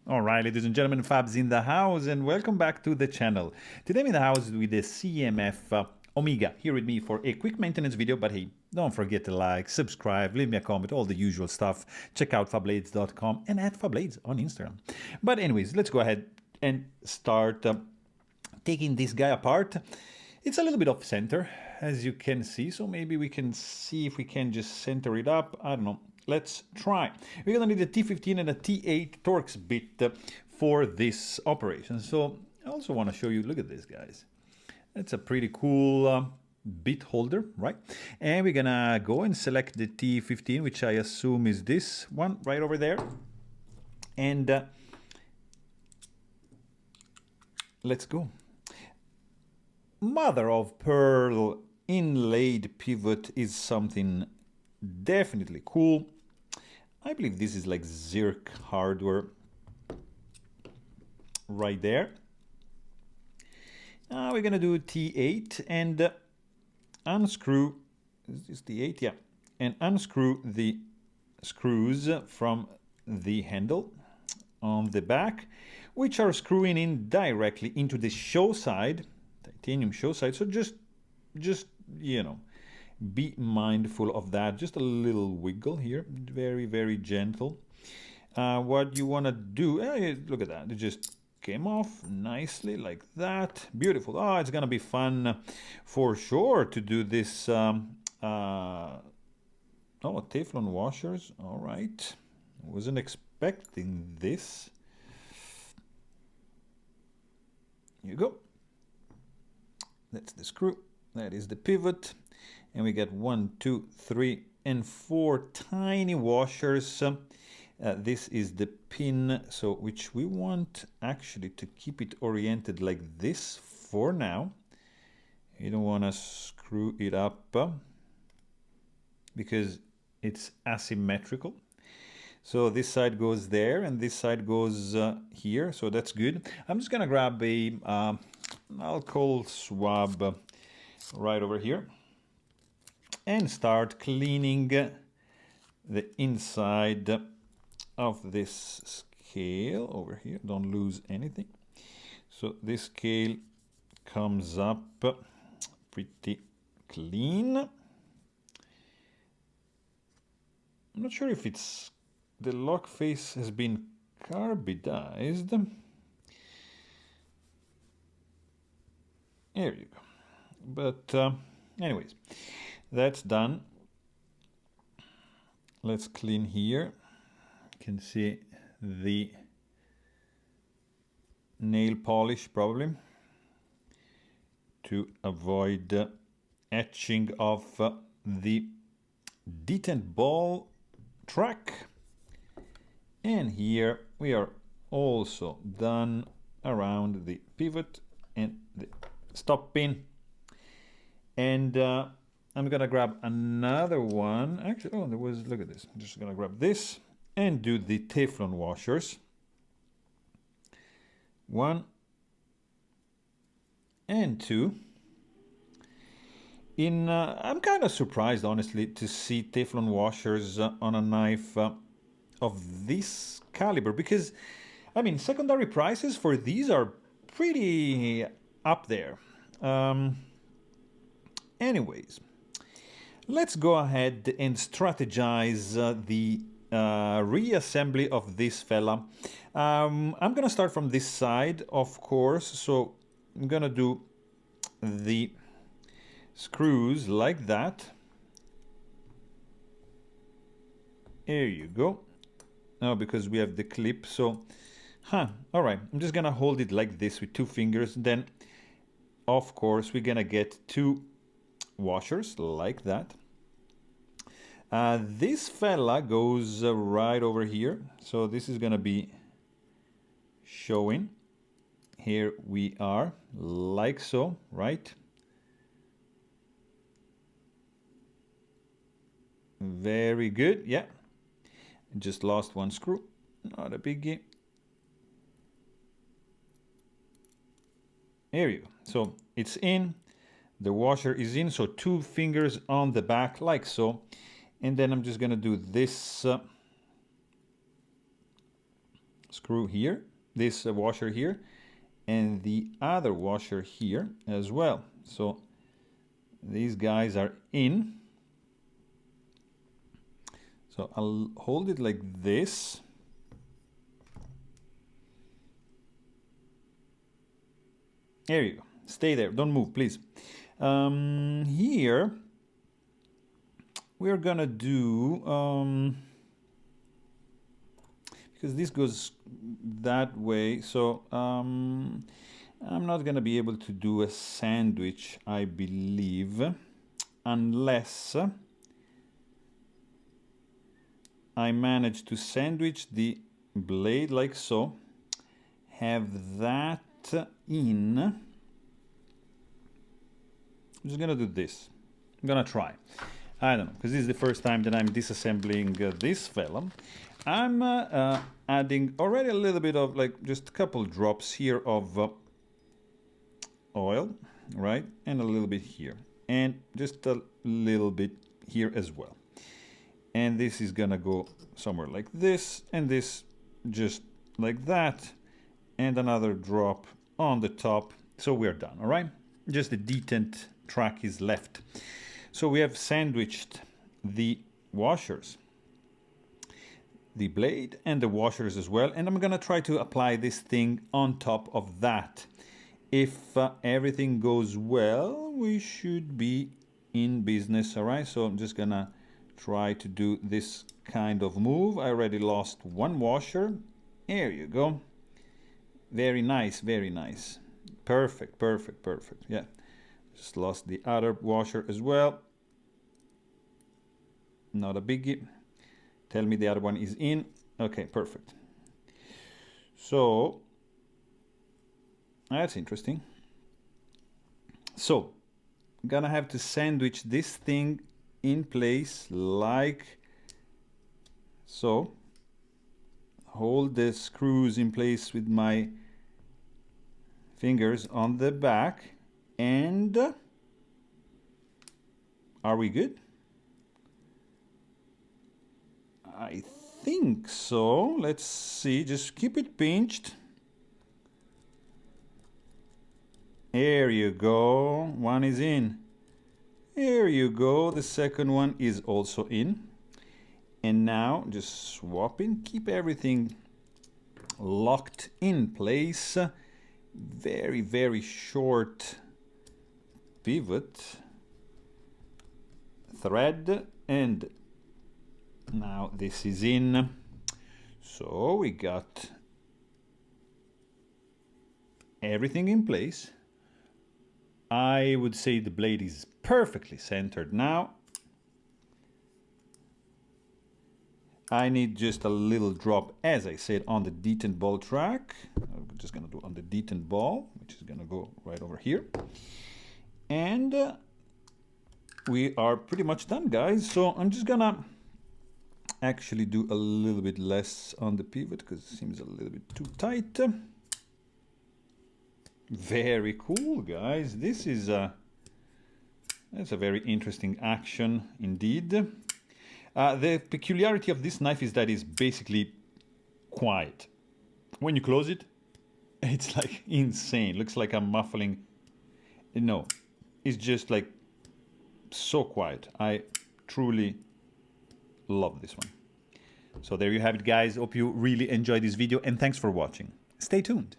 All right, ladies and gentlemen, Fabs in the house, and welcome back to the channel. Today I'm in the house with the CMF Omega, here with me for a quick maintenance video, but hey, don't forget to like, subscribe, leave me a comment, all the usual stuff. Check out Fablades.com and at Fablades on Instagram. But anyways, let's go ahead and start taking this guy apart. It's a little bit off center, as you can see, so maybe we can see if we can just center it up. I don't know. Let's try. We're going to need a T15 and a T8 Torx bit for this operation. So I also want to show you, look at this, guys. That's a pretty cool bit holder, right? And we're going to go and select the T15, which I assume is this one right over there. And let's go. Mother of pearl inlaid pivot is something definitely cool. I believe this is like Zirk hardware right there. Now we're gonna do T8 and unscrew, is this T8? Yeah, and unscrew the screws from the handle on the back, which are screwing in directly into the show side, titanium show side. So just you know, be mindful of that. Just a little wiggle here, very, very gentle. What you want to do, look at that, it just came off nicely like that. Beautiful. Oh, it's gonna be fun for sure to do this. Oh, Teflon washers. All right, wasn't expecting this. Here you go. That's the screw. That is the pivot. And we got 1, 2, 3, and 4 tiny washers. This is the pin, so which we want actually to keep it oriented like this for now. You don't want to screw it up because it's asymmetrical. So this side goes there and this side goes here, so that's good. I'm just gonna grab a alcohol swab right over here and start cleaning the inside of this scale over here. Don't lose anything. So this scale comes up pretty clean. I'm not sure if it's the lock face has been carbidized. There you go. But anyways, that's done. Let's clean here. You can see the nail polish probably to avoid etching of the detent ball track. And here we are also done around the pivot and the stop pin. And I'm gonna grab another one. Actually, oh, there was, look at this. I'm just gonna grab this and do the Teflon washers. 1 and 2. I'm kind of surprised, honestly, to see Teflon washers on a knife of this caliber, because, I mean, secondary prices for these are pretty up there. Anyways, let's go ahead and strategize the reassembly of this fella. I'm gonna start from this side, of course, so I'm gonna do the screws like that. There you go. Now, because we have the clip, so all right, I'm just gonna hold it like this with 2 fingers. Then of course we're gonna get 2 washers like that. This fella goes right over here, so this is gonna be showing. Here we are, like so, right? Very good. Yeah, just lost 1 screw, not a biggie. There you go. So it's in, the washer is in, so 2 fingers on the back like so. And then I'm just gonna do this screw here, this washer here, and the other washer here as well. So these guys are in. So I'll hold it like this. There you go. Stay there. Don't move, please. Here, we're gonna do, because this goes that way, so I'm not gonna be able to do a sandwich, I believe, unless I manage to sandwich the blade like so, have that in. I'm just gonna do this. I'm gonna try. I don't know, because this is the first time that I'm disassembling this fella. I'm adding already a little bit of, like, just a couple drops here of oil, right? And a little bit here. And just a little bit here as well. And this is gonna go somewhere like this, and this just like that, and another drop on the top. So we're done, all right? Just the detent track is left. So we have sandwiched the washers, the blade and the washers as well, and I'm gonna try to apply this thing on top of that. If everything goes well, we should be in business, all right? So I'm just gonna try to do this kind of move. I already lost one washer. There you go. Very nice, very nice. Perfect, perfect, perfect. Yeah. Just lost the other washer as well. Not a biggie. Tell me the other one is in. Okay, perfect. So that's interesting. So I'm gonna have to sandwich this thing in place like so. Hold the screws in place with my fingers on the back, and are we good? I think so. Let's see. Just keep it pinched. There you go. One is in. There you go. The second one is also in. And now just swap in. Keep everything locked in place. Very, very short pivot. Thread, and now this is in. So we got everything in place. I would say the blade is perfectly centered now. I need just a little drop, as I said, on the detent ball track. I'm just gonna do on the detent ball, which is gonna go right over here. And we are pretty much done, guys. So I'm just gonna actually do a little bit less on the pivot because it seems a little bit too tight. Very cool, guys. This is that's a very interesting action indeed. The peculiarity of this knife is that it's basically quiet. When you close it, it's like insane. Looks like I'm muffling. No, it's just like so quiet. I truly love this one. So there you have it, guys. Hope you really enjoyed this video, and thanks for watching. Stay tuned.